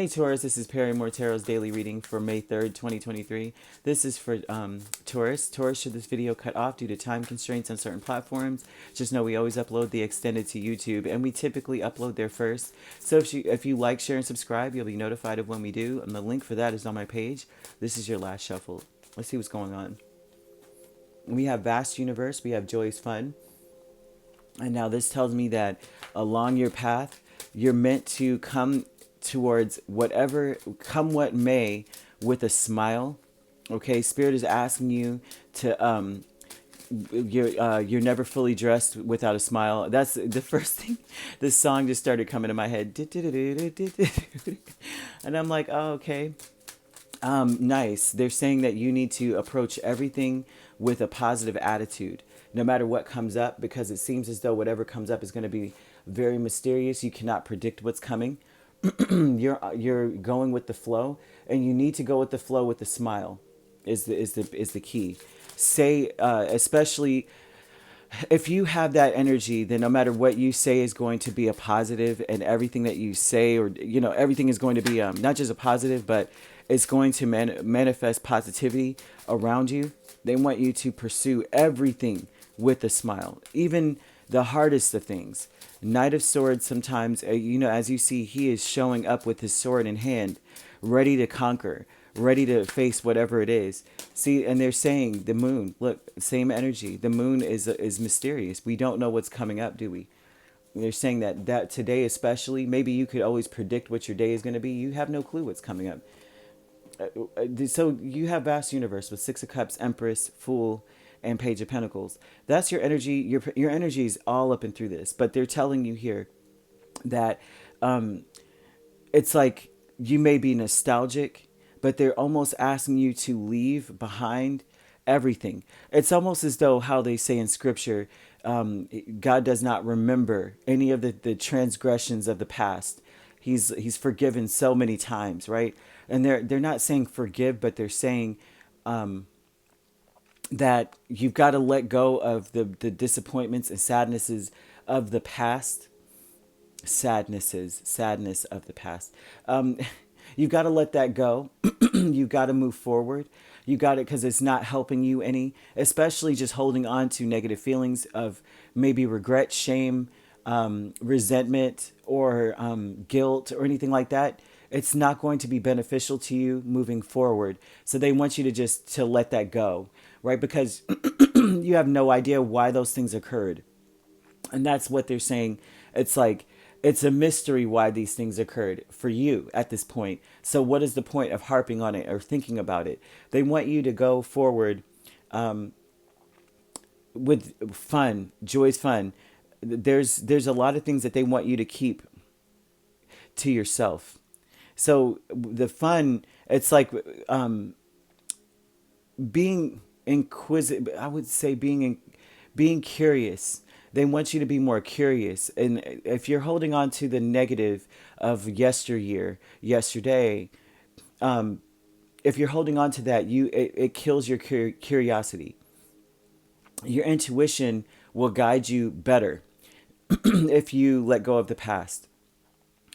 Hey Taurus, this is Perrymore Tarot's daily reading for May 3rd, 2023. This is for Taurus. Taurus, should this video cut off due to time constraints on certain platforms, just know we always upload the extended to YouTube, and we typically upload there first. So if you like, share, and subscribe, you'll be notified of when we do, and the link for that is on my page. This is your last shuffle. Let's see what's going on. We have Vast Universe, we have Joyous Fun, and now this tells me that along your path, you're meant to come towards whatever, come what may, with a smile. Okay, Spirit is asking you to you're never fully dressed without a smile. That's the first thing. This song just started coming to my head. And I'm like, oh, okay. Nice. They're saying that you need to approach everything with a positive attitude, no matter what comes up, because it seems as though whatever comes up is going to be very mysterious. You cannot predict what's coming. You're going with the flow, and you need to go with the flow with a smile. Is the key. Say, especially if you have that energy, then no matter what you say is going to be a positive, and everything that you say, or everything is going to be not just a positive, but it's going to manifest positivity around you. They want you to pursue everything with a smile, even the hardest of things. Knight of Swords, sometimes, as you see, he is showing up with his sword in hand, ready to conquer, ready to face whatever it is. See, and they're saying the moon, look, same energy. The moon is mysterious. We don't know what's coming up, do we? They're saying that today especially, maybe you could always predict what your day is going to be. You have no clue what's coming up. So you have Vast Universe with Six of Cups, Empress, Fool, and Page of Pentacles. That's your energy. Your energy is all up and through this. But they're telling you here that it's like you may be nostalgic, but they're almost asking you to leave behind everything. It's almost as though how they say in Scripture, God does not remember any of the transgressions of the past. He's forgiven so many times, right? And they're not saying forgive, but they're saying that you've got to let go of the disappointments and sadnesses of the past. Sadness of the past. You've got to let that go. You've got to move forward. You got it, because it's not helping you any, especially just holding on to negative feelings of maybe regret, shame, resentment, or guilt, or anything like that. It's not going to be beneficial to you moving forward. So they want you to let that go, right? Because you have no idea why those things occurred. And that's what they're saying. It's like, it's a mystery why these things occurred for you at this point. So what is the point of harping on it or thinking about it? They want you to go forward with fun, joy's fun. There's a lot of things that they want you to keep to yourself. So the fun, it's like being inquisitive. I would say being curious. They want you to be more curious. And if you're holding on to the negative of yesterday, if you're holding on to that, it kills your curiosity. Your intuition will guide you better if you let go of the past.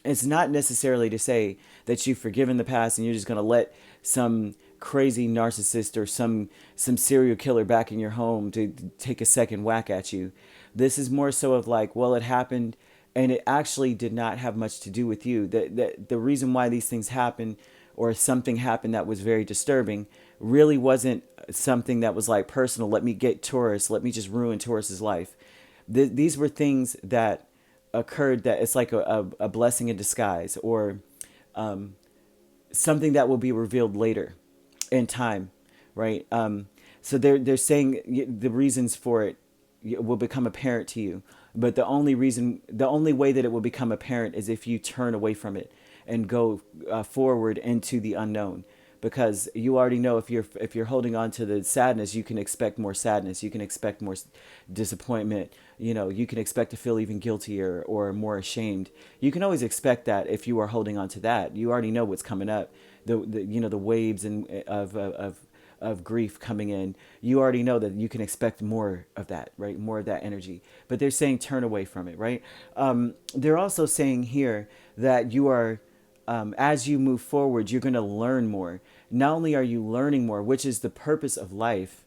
It's not necessarily to say that you've forgiven the past and you're just going to let some crazy narcissist or some serial killer back in your home to take a second whack at you. This is more so of like, well, it happened and it actually did not have much to do with you. The reason why these things happen, or something happened that was very disturbing, really wasn't something that was like personal. Let me get Taurus. Let me just ruin Taurus's life. These were things that occurred that it's like a blessing in disguise, or something that will be revealed later in time, right? So they're saying the reasons for it will become apparent to you, but the only way that it will become apparent is if you turn away from it and go forward into the unknown. Because you already know, if you're holding on to the sadness, you can expect more sadness. You can expect more disappointment. You can expect to feel even guiltier or more ashamed. You can always expect that if you are holding on to that. You already know what's coming up. The waves of grief coming in. You already know that you can expect more of that, right? More of that energy. But they're saying turn away from it, right? They're also saying here that you are as you move forward, you're going to learn more. Not only are you learning more, which is the purpose of life,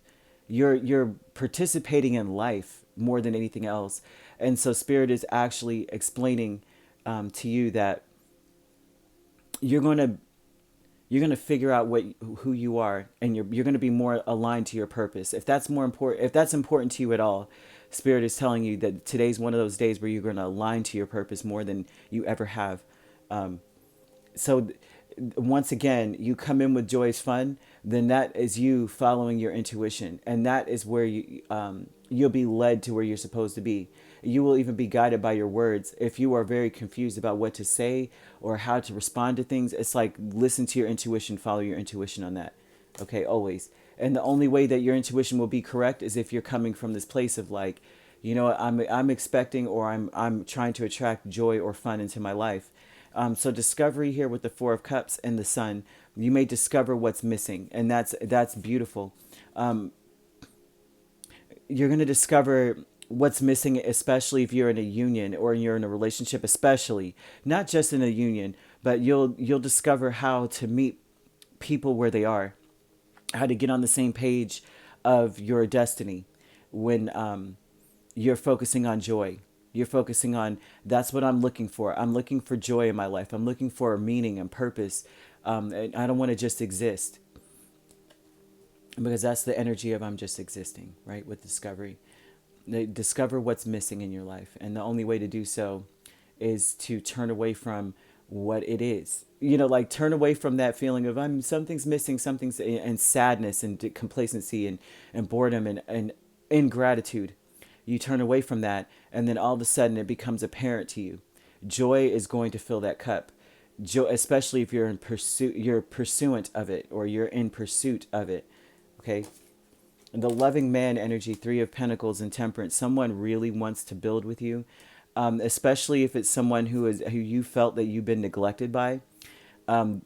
you're participating in life more than anything else. And so Spirit is actually explaining to you that you're going to figure out who you are, and you're going to be more aligned to your purpose. If that's more important, if that's important to you at all, Spirit is telling you that today's one of those days where you're going to align to your purpose more than you ever have. So once again, you come in with joyous fun, then that is you following your intuition, and that is where you'll be led to where you're supposed to be. You will even be guided by your words. If you are very confused about what to say or how to respond to things, it's like listen to your intuition, follow your intuition on that. Okay, always. And the only way that your intuition will be correct is if you're coming from this place of like, you know, I'm expecting, or I'm trying to attract joy or fun into my life. So discovery here with the Four of Cups and the Sun, you may discover what's missing, and that's beautiful. You're going to discover what's missing, especially if you're in a union or you're in a relationship, especially not just in a union, but you'll discover how to meet people where they are, how to get on the same page of your destiny when you're focusing on joy. You're focusing on, that's what I'm looking for. I'm looking for joy in my life. I'm looking for meaning and purpose. And I don't want to just exist, because that's the energy of I'm just existing, right? With discovery. They discover what's missing in your life. And the only way to do so is to turn away from what it is. You know, like turn away from that feeling of something's missing, something's, and sadness and complacency and boredom and ingratitude. You turn away from that, and then all of a sudden it becomes apparent to you. Joy is going to fill that cup. Joy, especially if you're in pursuit, you're pursuant of it, or you're in pursuit of it. Okay. And the loving man energy, Three of Pentacles and Temperance. Someone really wants to build with you, especially if it's someone who you felt that you've been neglected by.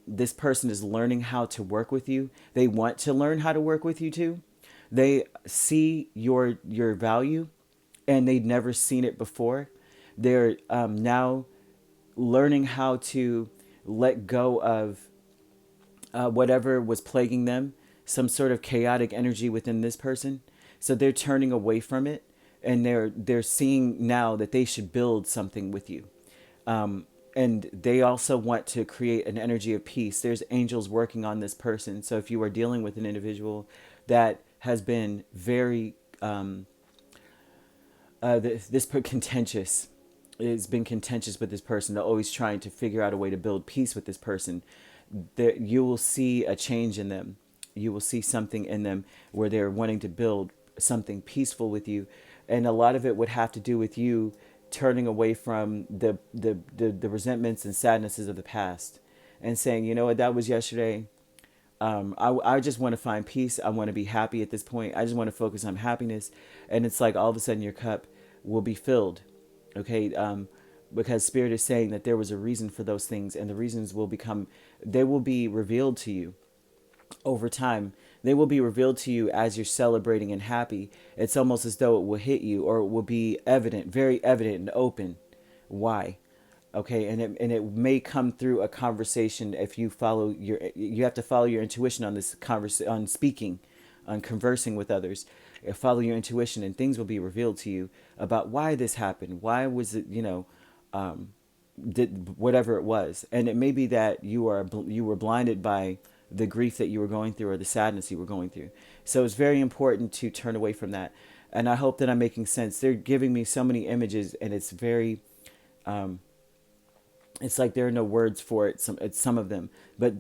This person is learning how to work with you. They want to learn how to work with you too. They see your value, and they'd never seen it before. They're now learning how to let go of whatever was plaguing them, some sort of chaotic energy within this person. So they're turning away from it, and they're seeing now that they should build something with you. And they also want to create an energy of peace. There's angels working on this person. So if you are dealing with an individual that has been very contentious, it's been contentious with this person, they're always trying to figure out a way to build peace with this person, you will see a change in them. You will see something in them where they're wanting to build something peaceful with you. And a lot of it would have to do with you turning away from the resentments and sadnesses of the past, and saying, you know what, that was yesterday. I just want to find peace. I want to be happy at this point. I just want to focus on happiness. And it's like all of a sudden your cup will be filled. Okay. Because Spirit is saying that there was a reason for those things, and the reasons they will be revealed to you over time. They will be revealed to you as you're celebrating and happy. It's almost as though it will hit you, or it will be evident, very evident and open. Why? Okay, and it may come through a conversation. If you have to follow your intuition on this on speaking, on conversing with others. Follow your intuition, and things will be revealed to you about why this happened. Why was it? Did whatever it was, and it may be that you were blinded by the grief that you were going through, or the sadness you were going through. So it's very important to turn away from that. And I hope that I'm making sense. They're giving me so many images, and it's very, it's like there are no words for it. Some of them, but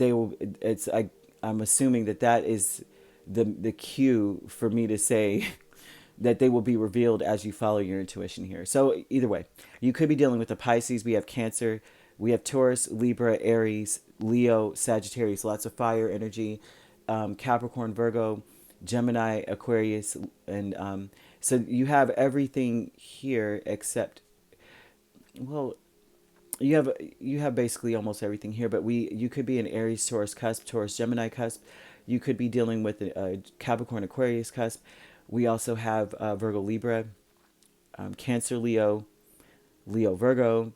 I'm assuming that is the cue for me to say that they will be revealed as you follow your intuition here. So either way, you could be dealing with a Pisces. We have Cancer. We have Taurus, Libra, Aries, Leo, Sagittarius, lots of fire energy, Capricorn, Virgo, Gemini, Aquarius. And so you have everything here except, well, you have basically almost everything here, but you could be an Aries, Taurus cusp, Taurus, Gemini cusp. You could be dealing with a Capricorn, Aquarius cusp. We also have Virgo, Libra, Cancer, Leo, Leo, Virgo,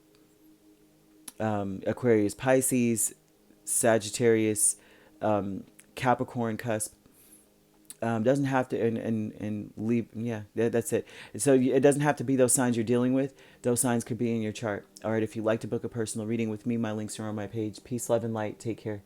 Aquarius, Pisces, Sagittarius, Capricorn cusp. Doesn't have to and leave. Yeah, that's it. So it doesn't have to be those signs you're dealing with. Those signs could be in your chart. All right. If you'd like to book a personal reading with me, my links are on my page. Peace, love, and light. Take care.